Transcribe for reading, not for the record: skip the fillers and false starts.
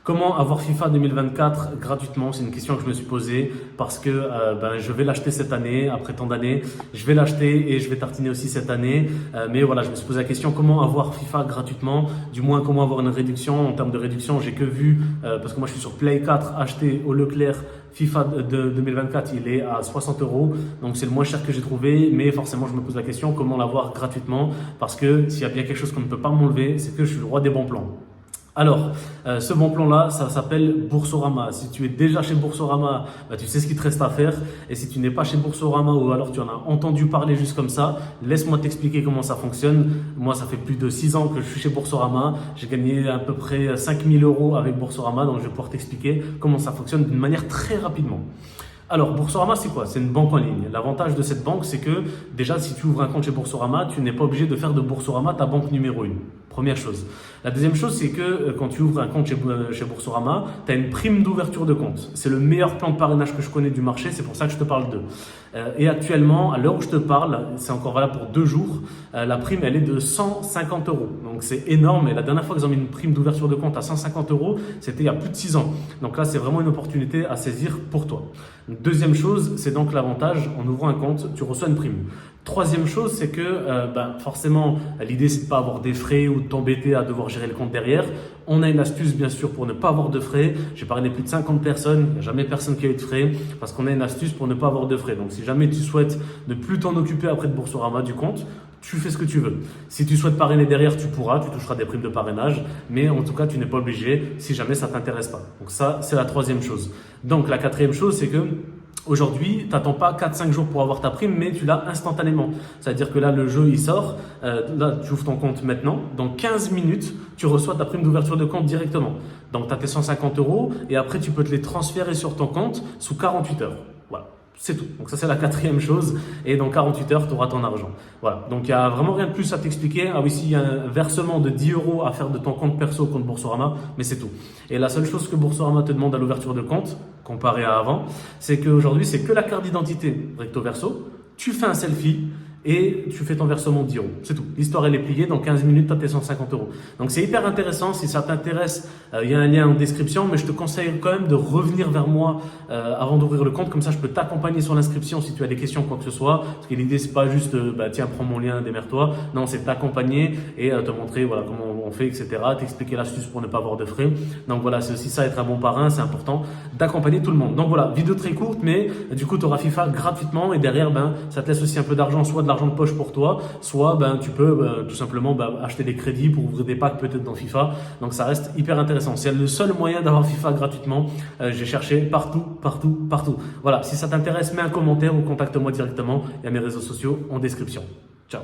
Comment avoir FIFA 2024 gratuitement? C'est une question que je me suis posée parce que je vais l'acheter cette année, après tant d'années. Je vais l'acheter et je vais tartiner aussi cette année. Mais voilà, je me suis posé la question comment avoir FIFA gratuitement? Du moins, comment avoir une réduction? En termes de réduction, j'ai que vu, parce que moi je suis sur Play 4, acheté au Leclerc FIFA de 2024, il est à 60 euros. Donc c'est le moins cher que j'ai trouvé. Mais forcément, je me pose la question comment l'avoir gratuitement? Parce que s'il y a bien quelque chose qu'on ne peut pas m'enlever, c'est que je suis le roi des bons plans. Alors, ce bon plan-là, ça s'appelle Boursorama. Si tu es déjà chez Boursorama, tu sais ce qu'il te reste à faire. Et si tu n'es pas chez Boursorama ou alors tu en as entendu parler juste comme ça, laisse-moi t'expliquer comment ça fonctionne. Moi, ça fait plus de 6 ans que je suis chez Boursorama. J'ai gagné à peu près 5000 euros avec Boursorama. Donc, je vais pouvoir t'expliquer comment ça fonctionne d'une manière très rapidement. Alors, Boursorama, c'est quoi? C'est une banque en ligne. L'avantage de cette banque, c'est que déjà, si tu ouvres un compte chez Boursorama, tu n'es pas obligé de faire de Boursorama ta banque numéro 1. Première chose. La deuxième chose, c'est que quand tu ouvres un compte chez Boursorama, tu as une prime d'ouverture de compte. C'est le meilleur plan de parrainage que je connais du marché, c'est pour ça que je te parle d'eux. Et actuellement, à l'heure où je te parle, c'est encore valable pour 2 jours, la prime, elle est de 150 euros. Donc c'est énorme. Et la dernière fois qu'ils ont mis une prime d'ouverture de compte à 150 euros, c'était il y a plus de 6 ans. Donc là, c'est vraiment une opportunité à saisir pour toi. Deuxième chose, c'est donc l'avantage, en ouvrant un compte, tu reçois une prime. Troisième chose, c'est que forcément, l'idée, c'est de pas avoir des frais ou de t'embêter à devoir gérer le compte derrière. On a une astuce, bien sûr, pour ne pas avoir de frais. J'ai parrainé plus de 50 personnes. Il n'y a jamais personne qui a eu de frais parce qu'on a une astuce pour ne pas avoir de frais. Donc, si jamais tu souhaites ne plus t'en occuper après de Boursorama du compte, tu fais ce que tu veux. Si tu souhaites parrainer derrière, tu pourras, tu toucheras des primes de parrainage. Mais en tout cas, tu n'es pas obligé si jamais ça ne t'intéresse pas. Donc ça, c'est la troisième chose. Donc, la quatrième chose, c'est que aujourd'hui, tu n'attends pas 4-5 jours pour avoir ta prime, mais tu l'as instantanément. C'est-à-dire que là, le jeu, il sort. Là, tu ouvres ton compte maintenant. Dans 15 minutes, tu reçois ta prime d'ouverture de compte directement. Donc, tu as tes 150 euros et après, tu peux te les transférer sur ton compte sous 48 heures. Voilà. C'est tout. Donc ça, c'est la quatrième chose. Et dans 48 heures, tu auras ton argent. Voilà. Donc, il n'y a vraiment rien de plus à t'expliquer. Ah oui, si, il y a un versement de 10 euros à faire de ton compte perso au compte Boursorama, mais c'est tout. Et la seule chose que Boursorama te demande à l'ouverture de compte, comparé à avant, c'est qu'aujourd'hui, c'est que la carte d'identité recto verso. Tu fais un selfie et tu fais ton versement de 10 euros. C'est tout. L'histoire, elle est pliée. Dans 15 minutes, tu as tes 150 euros. Donc, c'est hyper intéressant. Si ça t'intéresse, il y a un lien en description, mais je te conseille quand même de revenir vers moi avant d'ouvrir le compte. Comme ça, je peux t'accompagner sur l'inscription si tu as des questions, quoi que ce soit. Parce que l'idée, c'est pas juste, tiens, prends mon lien, démerde-toi. Non, c'est t'accompagner et te montrer, voilà, comment on fait, etc. T'expliquer l'astuce pour ne pas avoir de frais. Donc, voilà, c'est aussi ça, être un bon parrain. C'est important d'accompagner tout le monde. Donc, voilà, vidéo très courte, mais du coup, tu auras FIFA gratuitement et derrière, ça te laisse aussi un peu d'argent, soit de l'argent de poche pour toi, soit tu peux tout simplement acheter des crédits pour ouvrir des packs peut-être dans FIFA. Donc ça reste hyper intéressant. C'est le seul moyen d'avoir FIFA gratuitement. J'ai cherché partout. Voilà, si ça t'intéresse, mets un commentaire ou contacte-moi directement. Il y a mes réseaux sociaux en description. Ciao.